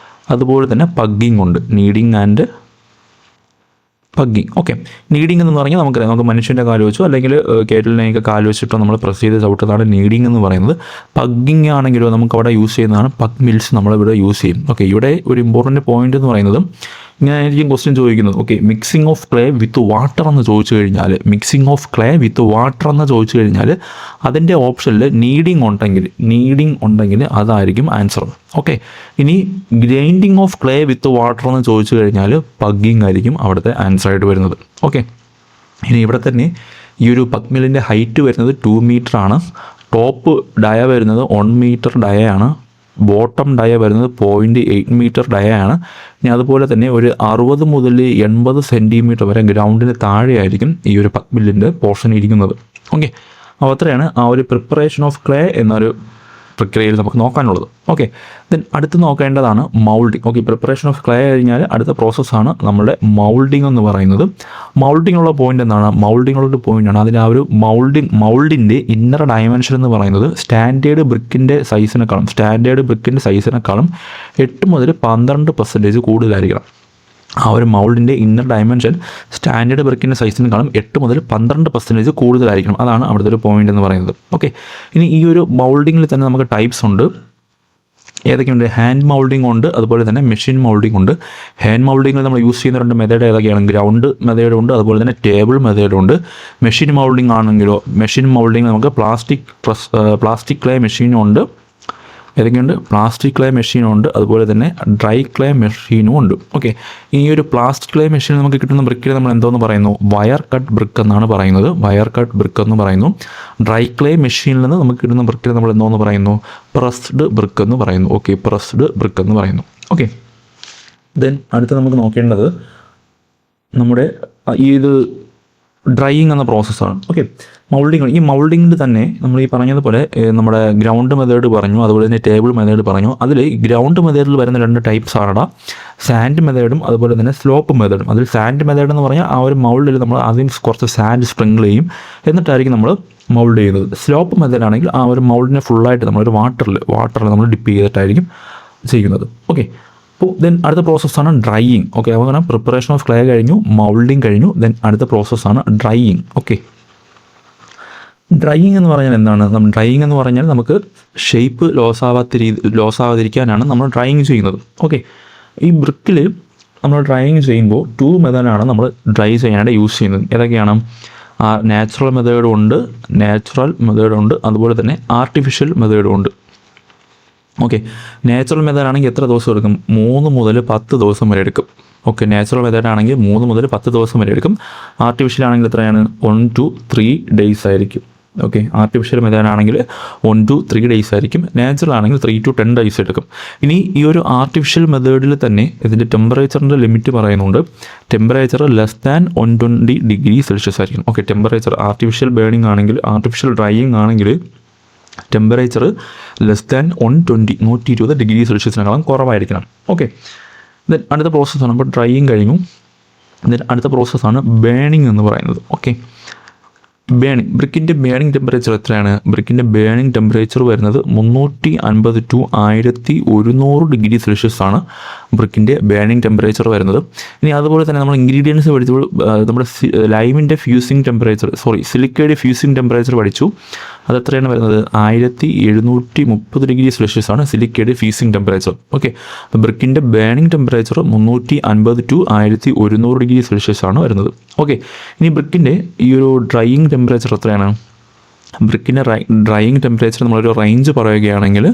അതുപോലെ തന്നെ പഗ്ഗിങ് ഉണ്ട്. Kneading and pugging. Okay, kneading എന്ന് പറഞ്ഞാൽ നമുക്ക് മനുഷ്യൻ്റെ കാല് വെച്ചോ അല്ലെങ്കിൽ കേറ്റലിനെയൊക്കെ കാല് വെച്ചിട്ടോ നമ്മൾ പ്രസ് ചെയ്ത് ചവിട്ടുന്നതാണ് നീഡിങ് എന്ന് പറയുന്നത്. പഗ്ഗിങ് ആണെങ്കിലോ നമുക്ക് അവിടെ യൂസ് ചെയ്യുന്നതാണ് പഗ് മിൽസ്, നമ്മളിവിടെ യൂസ് ചെയ്യും. ഓക്കെ, ഇവിടെ ഒരു ഇമ്പോർട്ടൻറ്റ് പോയിന്റ് എന്ന് പറയുന്നത് ഇങ്ങനെ ആയിരിക്കും ക്വസ്റ്റ്യൻ ചോദിക്കുന്നത്. Okay, mixing of clay with water എന്ന് ചോദിച്ചു കഴിഞ്ഞാൽ അതിൻ്റെ ഓപ്ഷനിൽ നീഡിങ് ഉണ്ടെങ്കിൽ അതായിരിക്കും ആൻസർ. ഓക്കെ, ഇനി grinding of clay with water എന്ന് ചോദിച്ചു കഴിഞ്ഞാൽ പഗ്ഗിങ് ആയിരിക്കും അവിടുത്തെ ആൻസർ ആയിട്ട് വരുന്നത്. ഓക്കെ, ഇനി ഇവിടെ തന്നെ ഈ ഒരു പഗ് മില്ലിൻ്റെ ഹൈറ്റ് വരുന്നത് 2 മീറ്റർ ആണ്. ടോപ്പ് ഡയ വരുന്നത് 1 മീറ്റർ ഡയയാണ്. ബോട്ടം ഡയ വരുന്നത് 0.8 മീറ്റർ ഡയയാണ്. ഇനി അതുപോലെ തന്നെ ഒരു 60 മുതൽ 80 സെൻറ്റിമീറ്റർ വരെ ഗ്രൗണ്ടിന് താഴെയായിരിക്കും ഈ ഒരു പഗ് മില്ലിൻ്റെ പോർഷൻ ഇരിക്കുന്നത്. ഓക്കെ, അപ്പോൾ അത്രയാണ് ആ ഒരു പ്രിപ്പറേഷൻ ഓഫ് ക്ലേ എന്നൊരു പ്രക്രിയയിൽ നമുക്ക് നോക്കാനുള്ളത്. ഓക്കെ, ദെൻ അടുത്ത് നോക്കേണ്ടതാണ് moulding. Okay, preparation of clay കഴിഞ്ഞാൽ അടുത്ത പ്രോസസ്സാണ് നമ്മുടെ മൗൾഡിങ് എന്ന് പറയുന്നത്. മൗൾഡിങ്ങുള്ള പോയിന്റ് എന്താണ്? മൗൾഡിങ്ങുള്ള പോയിൻ്റാണ് അതിൽ ആ ഒരു മൗൾഡിൻ്റെ ഇന്നർ ഡയമെൻഷൻ എന്ന് പറയുന്നത് സ്റ്റാൻഡേർഡ് ബ്രിക്കിൻ്റെ സൈസിനേക്കാളും 8 മുതൽ 12% കൂടുതലായിരിക്കണം. ആ ഒരു മൗൾഡിൻ്റെ ഇന്നർ ഡയമെൻഷൻ സ്റ്റാൻഡേർഡ് ബ്രിക്കിൻ്റെ സൈസിനേക്കാളും 8 മുതൽ 12% കൂടുതലായിരിക്കണം. അതാണ് അവിടുത്തെ ഒരു പോയിന്റ് എന്ന് പറയുന്നത്. ഓക്കെ, ഇനി ഈ ഒരു മൗൾഡിങ്ങിൽ തന്നെ നമുക്ക് ടൈപ്സ് ഉണ്ട്. ഏതൊക്കെയുണ്ട്? ഹാൻഡ് മൗൾഡിംഗ് ഉണ്ട്, അതുപോലെ തന്നെ മെഷീൻ മൗൾഡിംഗ് ഉണ്ട്. ഹാൻഡ് മൗൾഡിങ്ങിൽ നമ്മൾ യൂസ് ചെയ്യുന്ന 2 മെത്തേഡ് ഏതൊക്കെയാണ്? ഗ്രൗണ്ട് മെത്തേഡ് ഉണ്ട്, അതുപോലെ തന്നെ ടേബിൾ മെത്തേഡ് ഉണ്ട്. മെഷീൻ മൗൾഡിംഗ് ആണെങ്കിലോ നമുക്ക് പ്ലാസ്റ്റിക് ക്ലേ മെഷീനും ഉണ്ട്. ഏതൊക്കെയുണ്ട്? പ്ലാസ്റ്റിക് ക്ലേ മെഷീനും ഉണ്ട്, അതുപോലെ തന്നെ ഡ്രൈ ക്ലേ മെഷീനും ഉണ്ട്. ഓക്കെ, ഈ ഒരു പ്ലാസ്റ്റിക് ക്ലേ മെഷീൻ നമുക്ക് കിട്ടുന്ന ബ്രിക്കിൽ നമ്മൾ എന്തോന്ന് പറയുന്നു? വയർ കട്ട് ബ്രിക്ക് എന്നാണ് പറയുന്നത്. എന്ന് പറയുന്നു. ഡ്രൈ ക്ലേ മെഷീനിൽ നിന്ന് നമുക്ക് കിട്ടുന്ന ബ്രിക്കിൽ നമ്മൾ എന്തോന്ന് പറയുന്നു? പ്രസ്ഡ് ബ്രിക്ക് എന്ന് പറയുന്നു. ഓക്കെ, പ്രസ്ഡ് ബ്രിക്ക് എന്ന് പറയുന്നു. ഓക്കെ, ദെൻ അടുത്ത് നമുക്ക് നോക്കേണ്ടത് നമ്മുടെ ഇത് ഡ്രൈയിങ് എന്ന പ്രോസസ്സാണ്. ഓക്കെ, ഈ മൗൾഡിങ്ങിൽ തന്നെ നമ്മൾ ഈ പറഞ്ഞതുപോലെ നമ്മുടെ ഗ്രൗണ്ട് മെത്തേഡ് പറഞ്ഞു, അതുപോലെ തന്നെ ടേബിൾ മെത്തേഡ് പറഞ്ഞു. അതിൽ ഗ്രൗണ്ട് മെത്തേഡിൽ വരുന്ന 2 ടൈപ്സ് ആണ് സാൻഡ് മെത്തേഡും അതുപോലെ തന്നെ സ്ലോപ്പ് മെത്തേഡും. അതിൽ സാൻഡ് മെത്തേഡ് എന്ന് പറഞ്ഞാൽ ആ ഒരു മൗൾഡിൽ നമ്മൾ ആദ്യം കുറച്ച് സാൻഡ് സ്പ്രിങ്കിൾ ചെയ്യും, എന്നിട്ടായിരിക്കും നമ്മൾ മൗൾഡ് ചെയ്യുന്നത്. സ്ലോപ്പ് മെത്തേഡ് ആണെങ്കിൽ ആ ഒരു മൗൾഡിനെ ഫുള്ളായിട്ട് നമ്മളൊരു വാട്ടറിൽ നമ്മൾ ഡിപ്പ് ചെയ്തിട്ടായിരിക്കും ചെയ്യുന്നത്. ഓക്കെ, അപ്പോൾ ദെൻ അടുത്ത പ്രോസസ്സാണ് ഡ്രൈയിങ്. ഓക്കെ, അപ്പോൾ പ്രിപ്പറേഷൻ ഓഫ് ക്ലേ കഴിഞ്ഞു, മൗൾഡിങ് കഴിഞ്ഞു, ദെൻ അടുത്ത പ്രോസസ്സാണ് ഡ്രൈയിങ്. ഓക്കെ, ഡ്രൈയിങ് എന്ന് പറഞ്ഞാൽ എന്താണ്? ഡ്രൈയിങ് എന്ന് പറഞ്ഞാൽ നമുക്ക് ഷേപ്പ് ലോസാവാതിരിക്കാനാണ് നമ്മൾ ഡ്രൈയിങ് ചെയ്യുന്നത്. ഓക്കെ, ഈ ബ്രിക്കിൽ നമ്മൾ ഡ്രൈയിങ് ചെയ്യുമ്പോൾ 2 മെത്തേഡാണ് നമ്മൾ ഡ്രൈ ചെയ്യാനായിട്ട് യൂസ് ചെയ്യുന്നത്. ഏതൊക്കെയാണ്? നാച്ചുറൽ മെത്തേഡും ഉണ്ട്, അതുപോലെ തന്നെ ആർട്ടിഫിഷ്യൽ മെത്തേഡും ഉണ്ട്. ഓക്കെ, നാച്ചുറൽ മെത്തേഡ് ആണെങ്കിൽ എത്ര ദിവസം എടുക്കും? 3 മുതൽ 10 ദിവസം വരെ എടുക്കും. ഓക്കെ, നാച്ചുറൽ മെത്തേഡ് ആണെങ്കിൽ 3 മുതൽ 10 ദിവസം വരെ എടുക്കും. ആർട്ടിഫിഷ്യൽ ആണെങ്കിൽ എത്രയാണ്? 1 to 3 days ആയിരിക്കും. ഓക്കെ, ആർട്ടിഫിഷ്യൽ മെത്തേഡ് ആണെങ്കിൽ 1 to 3 days ആയിരിക്കും. നാച്ചുറൽ ആണെങ്കിൽ 3 to 10 days എടുക്കും. ഇനി ഈ ഒരു ആർട്ടിഫിഷ്യൽ മെത്തേഡിൽ തന്നെ ഇതിൻ്റെ ടെമ്പറേച്ചറിൻ്റെ ലിമിറ്റ് പറയുന്നുണ്ട്. Temperature less than 120 degree Celsius ആയിരിക്കും. ഓക്കെ, ടെമ്പറേച്ചർ ആർട്ടിഫിഷ്യൽ ബേണിംഗ് ആണെങ്കിൽ, ആർട്ടിഫിഷ്യൽ ഡ്രൈയിങ് ആണെങ്കിൽ ടെമ്പറേച്ചർ ലെസ് ദാൻ 120 ഡിഗ്രി സെൽഷ്യസിനേക്കാളും കുറവായിരിക്കണം. ഓക്കെ, ദെൻ അടുത്ത പ്രോസസ്സാണ്, അപ്പോൾ ഡ്രൈയിങ് കഴിഞ്ഞു. ദെൻ അടുത്ത പ്രോസസ്സാണ് ബേണിംഗ് എന്ന് പറയുന്നത്. ഓക്കെ, ബേണിംഗ്, ബ്രിക്കിൻ്റെ ബേണിംഗ് ടെമ്പറേച്ചർ എത്രയാണ്? ബ്രിക്കിൻ്റെ ബേണിംഗ് ടെമ്പറേച്ചർ വരുന്നത് 350 to 1100 ഡിഗ്രി സെൽഷ്യസ് ആണ് ബ്രിക്കിൻ്റെ ബേണിംഗ് ടെമ്പറേച്ചർ വരുന്നത്. ഇനി അതുപോലെ തന്നെ നമ്മൾ ഇൻഗ്രീഡിയൻസ് പഠിച്ചപ്പോൾ നമ്മുടെ ലൈമിൻ്റെ ഫ്യൂസിങ് ടെമ്പറേച്ചർ, സിലിക്കയുടെ ഫ്യൂസിങ് ടെമ്പറേച്ചർ പഠിച്ചു. അതെത്രയാണ് വരുന്നത്? 1730 ഡിഗ്രി സെൽഷ്യസ് ആണ് സിലിക്കയുടെ ഫ്യൂസിങ് ടെമ്പറേച്ചർ. ഓക്കെ, അപ്പോൾ ബ്രിക്കിൻ്റെ burning temperature 350 to 1100 degree celsius ആണ് വരുന്നത്. ഓക്കെ, ഇനി ബ്രിക്കിൻ്റെ ഈ ഒരു ഡ്രൈയിങ് ടെമ്പറേച്ചർ എത്രയാണ്? ബ്രിക്കിൻ്റെ ഡ്രൈയിങ് ടെമ്പറേച്ചർ നമ്മളൊരു റേഞ്ച് പറയുകയാണെങ്കിൽ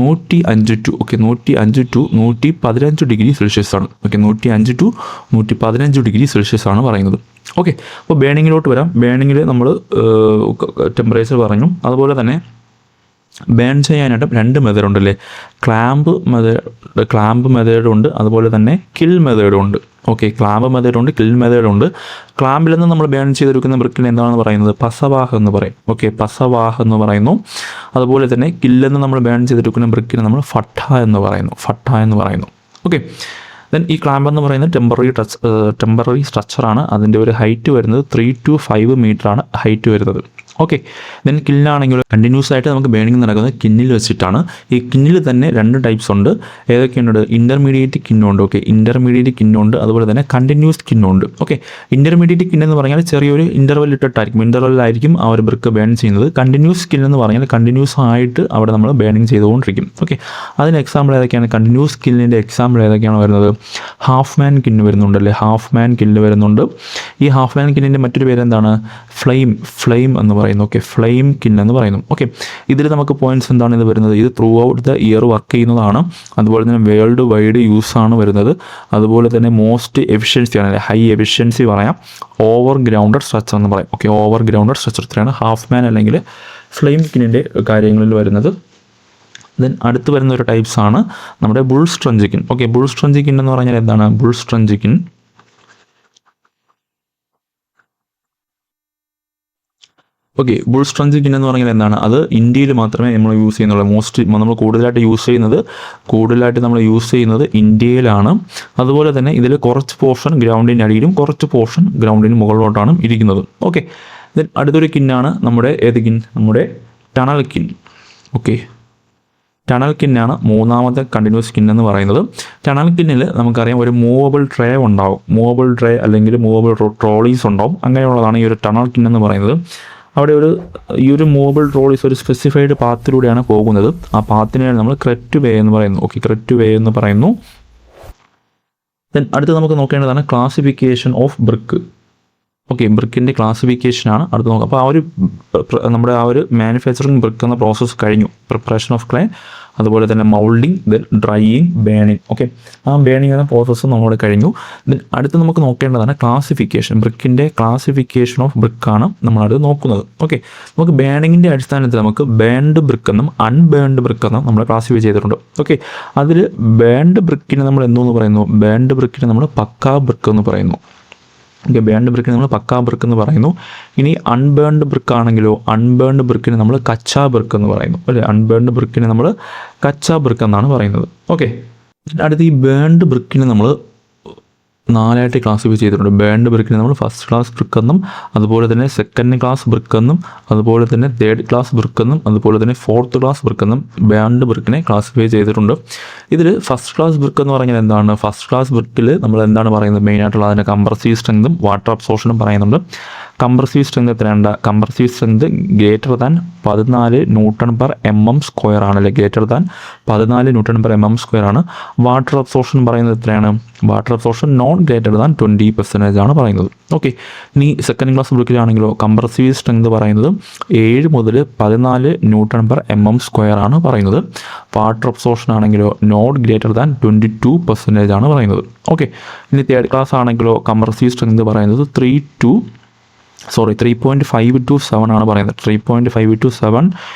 105 to 115 ഡിഗ്രി സെൽഷ്യസ് ആണ്. ഓക്കെ, 105 to 115 ഡിഗ്രി സെൽഷ്യസ് ആണ് പറയുന്നത്. ഓക്കെ, അപ്പോൾ ബേണിങ്ങിലോട്ട് വരാം. ബേണിങ്ങിൽ നമ്മൾ ടെമ്പറേച്ചർ പറഞ്ഞു. അതുപോലെ തന്നെ ബേൺ ചെയ്യാനായിട്ട് 2 മെത്തേഡ് ഉണ്ടല്ലേ, ക്ലാമ്പ് മെത്തേഡുണ്ട്, അതുപോലെ തന്നെ കിൽ മെത്തേഡുണ്ട്. ഓക്കെ, ക്ലാമ്പ് മെത്തേഡുണ്ട്, കിൽ മെത്തേഡുണ്ട്. ക്ലാമ്പിൽ നിന്ന് നമ്മൾ ബേൺ ചെയ്തെടുക്കുന്ന ബ്രിക്കിന് എന്താണെന്ന് പറയുന്നത്? പസവാഹ് എന്ന് പറയും. ഓക്കെ, പസവാഹ് എന്ന് പറയുന്നു. അതുപോലെ തന്നെ കില്ലെന്ന് നമ്മൾ ബേൺ ചെയ്തെടുക്കുന്ന ബ്രിക്കിന് നമ്മൾ ഫട്ട എന്ന് പറയുന്നു. ഓക്കെ, ദെൻ ഈ ക്ലാമ്പ് എന്ന് പറയുന്നത് ടെമ്പററി സ്ട്രക്ചറാണ്. അതിൻ്റെ ഒരു ഹൈറ്റ് വരുന്നത് 3 to 5 മീറ്ററാണ് ഹൈറ്റ് വരുന്നത്. ഓക്കെ, ദെൻ കിന്നാണെങ്കിൽ കണ്ടിന്യൂസ് ആയിട്ട് നമുക്ക് ബേണിംഗ് നടക്കുന്നത് കിന്നിൽ വെച്ചിട്ടാണ്. ഈ കിന്നിൽ തന്നെ 2 ടൈപ്സ് ഉണ്ട്. ഏതൊക്കെയുണ്ട്? ഇൻ്റർമീഡിയറ്റ് കിന്നുണ്ട്. ഓക്കെ, ഇൻ്റർമീഡിയറ്റ് കിന്നുണ്ട്, അതുപോലെ തന്നെ കണ്ടിന്യൂസ് കിന്നുണ്ട്. ഓക്കെ, ഇൻ്റർമീഡിയറ്റ് കിന്നെന്ന് പറഞ്ഞാൽ ചെറിയൊരു ഇൻ്റർവെൽ ഇട്ടിട്ടായിരിക്കും, ഇൻ്റർവെല്ലായിരിക്കും ആ ഒരു ബ്രിക്ക് ബേൺ ചെയ്യുന്നത്. കണ്ടിന്യൂസ് കിന്നെന്ന് പറഞ്ഞാൽ കണ്ടിന്യൂസ് ആയിട്ട് അവിടെ നമ്മൾ ബേണിംഗ് ചെയ്തുകൊണ്ടിരിക്കും. ഓക്കെ, അതിന് എക്സാമ്പിൾ ഏതൊക്കെയാണ്? കണ്ടിന്യൂസ് കിന്നിൻ്റെ എക്സാമ്പിൾ ഏതൊക്കെയാണ് വരുന്നത്? ഹാഫ് മാൻ കിന്ന് വരുന്നുണ്ടല്ലേ, ഹാഫ് മാൻ കില്ല് വരുന്നുണ്ട്. ഈ ഹാഫ് മാൻ കിന്നിൻ്റെ മറ്റൊരു പേര് എന്താണ്? ഫ്ലെയിം എന്ന് പറയുന്നു. ഓക്കെ, ഫ്ലെയിം കിൻ എന്ന് പറയുന്നു. ഓക്കെ, ഇതിൽ നമുക്ക് പോയിന്റ്സ് എന്താണ് ഇത് വരുന്നത്? ഇത് through out the year work ചെയ്യുന്നതാണ്. അതുപോലെ തന്നെ വേൾഡ് വൈഡ് യൂസാണ് വരുന്നത്. അതുപോലെ തന്നെ മോസ്റ്റ് എഫിഷ്യൻസി ആണ്, ഹൈ എഫിഷ്യൻസി പറയാം. ഓവർ ഗ്രൗണ്ടഡ് സ്ട്രക്ചർ എന്ന് പറയും. ഓക്കെ, ഓവർ ഗ്രൗണ്ടഡ് സ്ട്രക്ചർ ഇത്രയാണ് ഹാഫ് മാൻ അല്ലെങ്കിൽ ഫ്ലെയിം കിന്നിൻ്റെ കാര്യങ്ങളിൽ വരുന്നത്. ദെൻ അടുത്ത് വരുന്ന ഒരു ടൈപ്സ് ആണ് നമ്മുടെ ബുൾ സ്ട്രഞ്ചിക്കിൻ. ഓക്കെ, ബുൾ സ്ട്രഞ്ചിക്കിൻ എന്ന് പറഞ്ഞാൽ എന്താണ്? ബുൾ സ്ട്രഞ്ചിക്കിൻ ബുൾ സ്ട്രഞ്ചിക്കിൻ എന്ന് പറഞ്ഞാൽ എന്താണ്? അത് ഇന്ത്യയിൽ മാത്രമേ നമ്മൾ യൂസ് ചെയ്യുന്നുള്ളൂ. നമ്മൾ കൂടുതലായിട്ട് നമ്മൾ യൂസ് ചെയ്യുന്നത് ഇന്ത്യയിലാണ്. അതുപോലെ തന്നെ ഇതിൽ കുറച്ച് പോർഷൻ ഗ്രൗണ്ടിൻ്റെ അടിയിലും കുറച്ച് പോർഷൻ ഗ്രൗണ്ടിന് മുകളിലോട്ടാണ് ഇരിക്കുന്നത്. ഓക്കെ, ദെൻ അടുത്തൊരു കിന്നാണ് നമ്മുടെ നമ്മുടെ ടണൽ കിൻ. ഓക്കെ, ടണൽ കിന്നാണ് 3ാമത്തെ കണ്ടിന്യൂസ് കിൻ എന്ന് പറയുന്നത്. ടണൽ കിന്നിൽ നമുക്കറിയാം ഒരു മൂവബിൾ ട്രേ ഉണ്ടാവും. മൂവബിൾ ട്രേ അല്ലെങ്കിൽ മൂവബിൾ ട്രോളീസ് ഉണ്ടാവും. അങ്ങനെയുള്ളതാണ് ഈ ഒരു ടണൽ കിൻ എന്ന് പറയുന്നത്. അവിടെ ഈ ഒരു മൂവബിൾ ട്രോളീസ് ഒരു സ്പെസിഫൈഡ് പാത്തിലൂടെയാണ് പോകുന്നത്. ആ പാത്തിനെയാണ് നമ്മൾ ക്രെറ്റ് വേ എന്ന് പറയുന്നു. ഓക്കെ, ക്രെറ്റ് വേ എന്ന് പറയുന്നു. ദെൻ അടുത്ത് നമുക്ക് നോക്കേണ്ടതാണ് ക്ലാസിഫിക്കേഷൻ ഓഫ് ബ്രിക്ക്. ഓക്കെ, ബ്രിക്കിൻ്റെ ക്ലാസിഫിക്കേഷനാണ് അടുത്ത് നോക്കുക. അപ്പോൾ നമ്മുടെ മാനുഫാക്ചറിങ് ബ്രിക്ക് എന്ന പ്രോസസ്സ് കഴിഞ്ഞു. പ്രിപ്പറേഷൻ ഓഫ് ക്ലേ, അതുപോലെ തന്നെ moulding, then drying, burning. Okay, ആ ബേണിങ് എന്ന പ്രോസസ്സ് നമ്മുടെ കഴിഞ്ഞു. ദെൻ അടുത്ത് നമുക്ക് നോക്കേണ്ടതാണ് ക്ലാസിഫിക്കേഷൻ. ബ്രിക്കിൻ്റെ ക്ലാസിഫിക്കേഷൻ ഓഫ് ബ്രിക്കാണ് നമ്മളടുത്ത് നോക്കുന്നത്. ഓക്കെ, നമുക്ക് ബേണിങ്ങിൻ്റെ അടിസ്ഥാനത്തിൽ നമുക്ക് ബേൺഡ് ബ്രിക്ക് എന്നും അൺബേൺഡ് ബ്രിക്ക് എന്നും നമ്മൾ ക്ലാസിഫൈ ചെയ്തിട്ടുണ്ട്. ഓക്കെ, അതിൽ ബേൺഡ് ബ്രിക്കിനെ നമ്മൾ എന്തോന്ന് പറയുന്നു? ബേൺഡ് ബ്രിക്കിനെ നമ്മൾ പക്കാ ബ്രിക്ക് എന്ന് പറയുന്നു. ഓക്കെ, ബേൺഡ് ബ്രിക്കിന് നമ്മൾ പക്കാ ബ്രിക്ക് എന്ന് പറയുന്നു. ഇനി അൺബേൺഡ് ബ്രിക്ക് ആണെങ്കിലോ അൺബേൺഡ് ബ്രിക്കിന് നമ്മൾ കച്ചാ ബ്രിക്ക് എന്ന് പറയുന്നു. അല്ലേ, അൺബേൺഡ് ബ്രിക്കിന് നമ്മൾ കച്ചാ ബ്രിക്ക് എന്നാണ് പറയുന്നത്. ഓക്കെ, അടുത്ത് ഈ ബേൺഡ് ബ്രിക്കിന് നമ്മൾ 4ആയിട്ട് ക്ലാസിഫൈ ചെയ്തിട്ടുണ്ട്. ബേൺഡ് ബ്രിക്കിനെ നമ്മൾ ഫസ്റ്റ് ക്ലാസ് ബ്രിക്ക് എന്നും, അതുപോലെ തന്നെ സെക്കൻഡ് ക്ലാസ് ബ്രിക്ക് എന്നും, അതുപോലെ തന്നെ തേർഡ് ക്ലാസ് ബ്രിക്ക് എന്നും, അതുപോലെ തന്നെ ഫോർത്ത് ക്ലാസ് ബ്രിക്ക് എന്നും ബേൺഡ് ബ്രിക്കിനെ ക്ലാസിഫൈ ചെയ്തിട്ടുണ്ട്. ഇതിൽ ഫസ്റ്റ് ക്ലാസ് ബ്രിക്ക് എന്ന് പറഞ്ഞാൽ എന്താണ്? ഫസ്റ്റ് ക്ലാസ് ബ്രിക്കിൽ നമ്മൾ എന്താണ് പറയുന്നത്? മെയിനായിട്ടുള്ള അതിൻ്റെ കംപ്രസീവ് സ്ട്രെങ്തും വാട്ടർ അബ്സോർഷനും പറയുന്നുണ്ട്. കംപ്രസീവ് സ്ട്രെങ്ത് എത്രയാണ്? Compressive strength greater than 14 Nm² ആണല്ലേ, ഗ്രേറ്റർ ദാൻ 14 Nm² ആണ്. വാട്ടർ അബ്സോർപ്ഷൻ പറയുന്നത് എത്രയാണ്? Water absorption non greater than 20% ആണ് പറയുന്നത്. ഓക്കെ, ഇനി സെക്കൻഡ് ക്ലാസ് ബ്രിക്കിലാണെങ്കിലോ കംപ്രസീവ് സ്ട്രെങ്ത് പറയുന്നത് 7 മുതൽ 14 Nm² ആണ് പറയുന്നത്. വാട്ടർ അബ്സോർപ്ഷൻ ആണെങ്കിലോ നോട്ട് ഗ്രേറ്റർ ദാൻ 22% ആണ് പറയുന്നത്. ഓക്കെ, ഇനി തേർഡ് ക്ലാസ് ആണെങ്കിലോ കംപ്രസീവ് സ്ട്രെങ്ത് പറയുന്നത് 3.5 to 7 ആണ് പറയുന്നത്. 3.5 to 7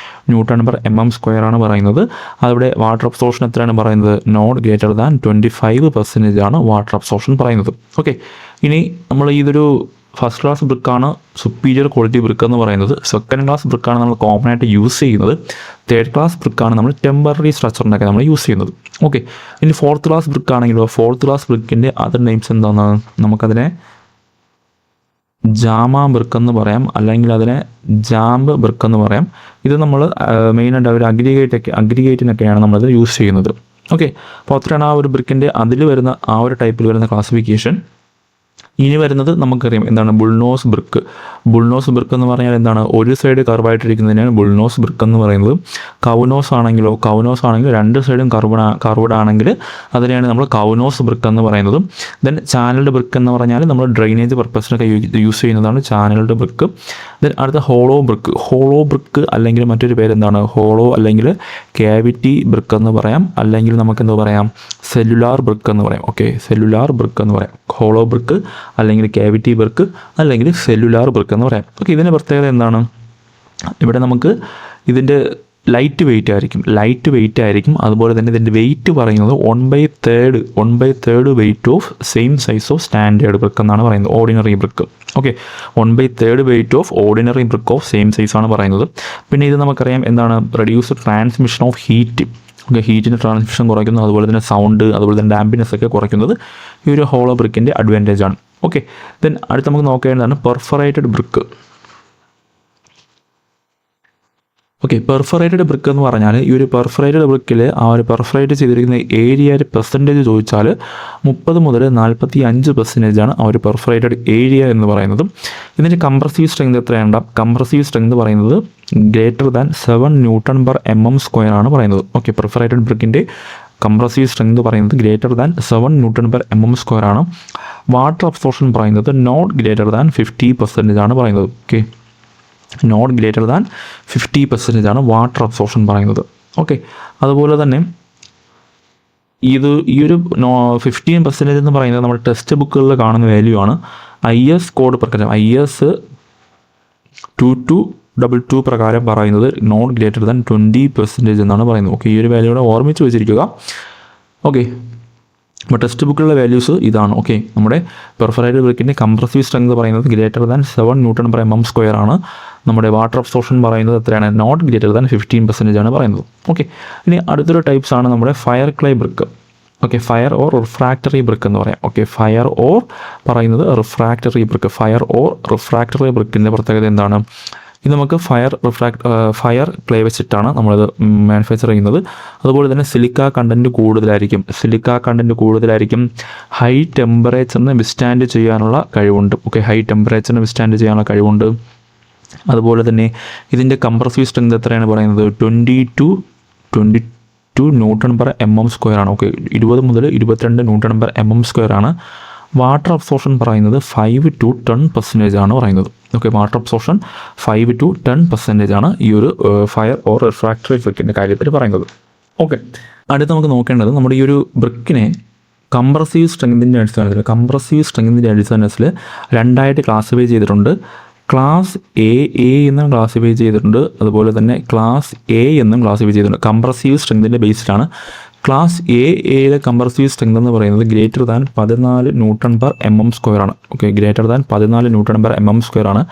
Nm² ആണ് പറയുന്നത്. അവിടെ വാട്ടർ അബ്സോർപ്ഷൻ എത്രയാണ് പറയുന്നത്? നോട്ട് ഗ്രേറ്റർ ദാൻ 25% ആണ് വാട്ടർ അബ്സോർപ്ഷൻ പറയുന്നത്. ഓക്കെ, ഇനി നമ്മൾ ഇതൊരു ഫസ്റ്റ് ക്ലാസ് ബ്രിക്കാണ് സുപ്പീരിയർ ക്വാളിറ്റി ബ്രിക്ക് എന്ന് പറയുന്നത്. സെക്കൻഡ് ക്ലാസ് ബ്രിക്കാണ് നമ്മൾ കോമൺ ആയിട്ട് യൂസ് ചെയ്യുന്നത്. തേർഡ് ക്ലാസ് ബ്രിക്കാണ് നമ്മൾ ടെമ്പററി സ്ട്രക്ചറിനൊക്കെ നമ്മൾ യൂസ് ചെയ്യുന്നത്. ഓക്കെ, ഇനി ഫോർത്ത് ക്ലാസ് ബ്രിക്ക് ആണെങ്കിലോ ഫോർത്ത് ക്ലാസ് ബ്രിക്കിൻ്റെ അതർ നെയിംസ് എന്താണ്? നമുക്കതിനെ ജാമ ബ്രിക്ക് എന്ന് പറയാം, അല്ലെങ്കിൽ അതിനെ ജാമ്പ് ബ്രിക്ക് എന്ന് പറയാം. ഇത് നമ്മൾ മെയിനായിട്ട് ഒരു അഗ്രിഗേറ്റിനൊക്കെയാണ് നമ്മളത് യൂസ് ചെയ്യുന്നത്. ഓക്കെ, അപ്പോൾ അത്രയാണ് ആ ഒരു ബ്രിക്കിൻ്റെ അതിൽ വരുന്ന ആ ഒരു ടൈപ്പിൽ വരുന്ന ക്ലാസിഫിക്കേഷൻ. ഇനി വരുന്നത് നമുക്കറിയാം എന്താണ്? Bullnose brick. ബുൾനോസ് ബ്രിക്ക് എന്ന് പറഞ്ഞാൽ എന്താണ്? ഒരു സൈഡ് കർവായിട്ടിരിക്കുന്നതിനാണ് ബുൾനോസ് ബ്രിക്ക് എന്ന് പറയുന്നത്. കൗനോസ് ആണെങ്കിൽ രണ്ട് സൈഡും കർവ്ഡ് ആണെങ്കിൽ അതിനെയാണ് നമ്മൾ കൗനോസ് ബ്രിക്ക് എന്ന് പറയുന്നത്. ദെൻ ചാനൽഡ് ബ്രിക്ക് എന്ന് പറഞ്ഞാൽ നമ്മൾ ഡ്രെയിനേജ് പർപ്പസിനൊക്കെ യൂസ് ചെയ്യുന്നതാണ് ചാനൽഡ് ബ്രിക്ക്. ദെൻ അടുത്ത ഹോളോ ബ്രിക്ക് അല്ലെങ്കിൽ മറ്റൊരു പേര് എന്താണ്? ഹോളോ അല്ലെങ്കിൽ ക്യാവിറ്റി ബ്രിക്ക് എന്ന് പറയാം, അല്ലെങ്കിൽ നമുക്ക് എന്താ പറയാം? സെല്ലുലാർ ബ്രിക്ക് എന്ന് പറയാം. ഓക്കെ, സെല്ലുലാർ ബ്രിക്ക് എന്ന് പറയാം. ഹോളോ ബ്രിക്ക് അല്ലെങ്കിൽ ക്യാവിറ്റി ബ്രിക്ക് അല്ലെങ്കിൽ സെല്ലുലാർ ബ്രിക്ക് എന്ന് പറയാം. ഓക്കെ, ഇതിൻ്റെ പ്രത്യേകത എന്താണ്? ഇവിടെ നമുക്ക് ഇതിൻ്റെ ലൈറ്റ് വെയിറ്റ് ആയിരിക്കും. അതുപോലെ തന്നെ ഇതിൻ്റെ വെയിറ്റ് പറയുന്നത് 1/3 weight of same size of standard brick എന്നാണ് പറയുന്നത്, ordinary brick. Okay, 1/3 weight of ordinary brick of same size ആണ് പറയുന്നത്. പിന്നെ ഇത് നമുക്കറിയാം എന്താണ്? Reduce transmission of heat. Okay, ഹീറ്റിൻ്റെ ട്രാൻസ്മിഷൻ കുറയ്ക്കുന്നു, അതുപോലെ തന്നെ സൗണ്ട്, അതുപോലെ തന്നെ ഡാമ്പിനെസ് ഒക്കെ കുറയ്ക്കുന്നത് ഈ ഒരു ഹോളോ ബ്രിക്കിൻ്റെ അഡ്വാൻറ്റേജ് ആണ്. ഓക്കെ, ദെൻ അടുത്ത് നമുക്ക് നോക്കേണ്ടതാണ് perforated brick. Okay, perforated brick എന്ന് പറഞ്ഞാൽ ഈ ഒരു പെർഫറേറ്റഡ് ബ്രിക്കിൽ ആ ഒരു പെർഫറേറ്റ് ചെയ്തിരിക്കുന്ന ഏരിയയുടെ പെർസെൻറ്റേജ് ചോദിച്ചാൽ 30 മുതൽ 45% ആണ് ആ ഒരു പെർഫറേറ്റഡ് ഏരിയ എന്ന് പറയുന്നത്. ഇതിൻ്റെ കംപ്രസീവ് സ്ട്രെങ്ത് എത്രയാണ്? കംപ്രസീവ് സ്ട്രെങ്ത് പറയുന്നത് ഗ്രേറ്റർ ദാൻ 7 Nm² ആണ് പറയുന്നത്. ഓക്കെ, പെർഫറേറ്റഡ് ബ്രിക്കിൻ്റെ കംപ്രസീവ് സ്ട്രെങ്ത് പറയുന്നത് ഗ്രേറ്റർ ദാൻ 7 Nm² ആണ്. വാട്ടർ അബ്സോർപ്ഷൻ പറയുന്നത് നോട്ട് ഗ്രേറ്റർ ദാൻ 50% ആണ് പറയുന്നത്. ഓക്കെ, നോട്ട് ഗ്രേറ്റർ ദാൻ 50% ആണ് വാട്ടർ അബ്സോർപ്ഷൻ പറയുന്നത്. ഓക്കെ, അതുപോലെ തന്നെ ഈ ഒരു 15% എന്ന് പറയുന്നത് നമ്മുടെ ടെക്സ്റ്റ് ബുക്കുകളിൽ കാണുന്ന വാല്യൂ ആണ്. IS കോഡ് പ്രകാരം IS 2222 പ്രകാരം പറയുന്നത് നോട്ട് ഗ്രേറ്റർ ദാൻ 20% എന്നാണ് പറയുന്നത്. ഓക്കെ, ഈ ഒരു വാല്യൂടെ ഓർമ്മിച്ച് വെച്ചിരിക്കുക. ഓക്കെ, അപ്പോൾ ടെക്സ്റ്റ് ബുക്കിലുള്ള വാല്യൂസ് ഇതാണ്. ഓക്കെ, നമ്മുടെ പെർഫറേറ്റഡ് ബ്രിക്കിൻ്റെ കംപ്രസീവ് സ്ട്രെങ്ത് പറയുന്നത് ഗ്രേറ്റർ ദാൻ 7 Nm² ആണ്. നമ്മുടെ വാട്ടർ അബ്സോർപ്ഷൻ പറയുന്നത് എത്രയാണ്? നോട്ട് ഗ്രേറ്റർ ദാൻ 15% ആണ് പറയുന്നത്. ഓക്കെ, ഇനി അടുത്തൊരു ടൈപ്സ് ആണ് നമ്മുടെ fire clay brick. Okay, fire or refractory brick എന്ന് പറയാം. ഓക്കെ, ഫയർ ഓർ പറയുന്നത് refractory brick. Fire or refractory ബ്രിക്കിൻ്റെ പ്രത്യേകത എന്താണ്? ഇത് നമുക്ക് ഫയർ ക്ലേ വെച്ചിട്ടാണ് നമ്മളിത് മാനുഫാക്ചർ ചെയ്യുന്നത്. അതുപോലെ തന്നെ സിലിക്ക കണ്ടൻറ്റ് കൂടുതലായിരിക്കും. ഹൈ ടെമ്പറേച്ചറിന് വിസ്റ്റാൻഡ് ചെയ്യാനുള്ള കഴിവുണ്ട്. ഓക്കെ, ഹൈ ടെമ്പറേച്ചറിന് വിസ്റ്റാൻഡ് ചെയ്യാനുള്ള കഴിവുണ്ട്. അതുപോലെ തന്നെ ഇതിൻ്റെ കംപ്രസീവ് സ്ട്രെങ്ത് എത്രയാണ് പറയുന്നത്? 22 Nm² ആണ്. ഓക്കെ, 20 മുതൽ 22 Nm² ആണ്. വാട്ടർ അബ്സോർപ്ഷൻ പറയുന്നത് 5 to 10% ആണ് പറയുന്നത്. ഓക്കെ, വാട്ടർ അബ്സോർപ്ഷൻ 5 to 10% ആണ് ഈ ഒരു ഫയർ ഓർ റിഫ്രാക്ടറി ബ്രിക്കിൻ്റെ കാര്യത്തിൽ പറയുന്നത്. ഓക്കെ, അടുത്ത് നമുക്ക് നോക്കേണ്ടത് നമ്മുടെ ഈ ഒരു ബ്രിക്കിനെ കംപ്രസീവ് സ്ട്രെങ്തിൻ്റെ അടിസ്ഥാനത്തിൽ രണ്ടായിട്ട് ക്ലാസിഫൈ ചെയ്തിട്ടുണ്ട്. ക്ലാസ് എ എന്നും ക്ലാസിഫൈ ചെയ്തിട്ടുണ്ട്, അതുപോലെ തന്നെ ക്ലാസ് എ എന്നും ക്ലാസിഫൈ ചെയ്തിട്ടുണ്ട്. കംപ്രസീവ് സ്ട്രെങ്തിൻ്റെ ബേസിലാണ്. ക്ലാസ് എയിലെ കംപ്രസീവ് സ്ട്രെങ്ത് എന്ന് പറയുന്നത് ഗ്രേറ്റർ ദാൻ 14 Nm² ആണ്. ഓക്കെ, ഗ്രേറ്റർ ദാൻ 14 Nm² ആണ്.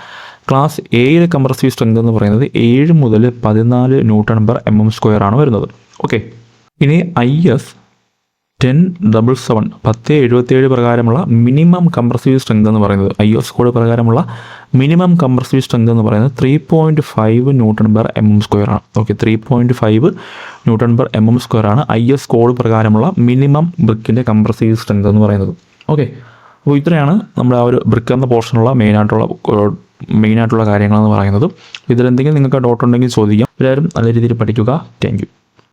ക്ലാസ് എയിലെ കംപ്രസീവ് സ്ട്രെങ്ത് എന്ന് പറയുന്നത് 7 മുതൽ 14 Nm² ആണ് വരുന്നത്. ഓക്കെ, ഇനി IS 1077 പ്രകാരമുള്ള മിനിമം കംപ്രസീവ് സ്ട്രെങ്ത് എന്ന് പറയുന്നത്, IS കോഡ് പ്രകാരമുള്ള മിനിമം കംപ്രസീവ് സ്ട്രെങ്ത് എന്ന് പറയുന്നത് 3.5 Nm² ആണ്. ഓക്കെ, 3.5 Nm² ആണ് IS കോഡ് പ്രകാരമുള്ള മിനിമം ബ്രിക്കിൻ്റെ കംപ്രസീവ് സ്ട്രെങ്ത് എന്ന് പറയുന്നത്. ഓക്കെ, അപ്പോൾ ഇത്രയാണ് നമ്മുടെ ആ ഒരു ബ്രിക്ക് എന്ന പോർഷനുള്ള മെയിനായിട്ടുള്ള മെയിനായിട്ടുള്ള കാര്യങ്ങളെന്ന് പറയുന്നത്. ഇതിലെന്തെങ്കിലും നിങ്ങൾക്ക് ഡൗട്ട് ഉണ്ടെങ്കിൽ ചോദിക്കാം. എല്ലാവരും നല്ല രീതിയിൽ പഠിക്കുക. Thank you.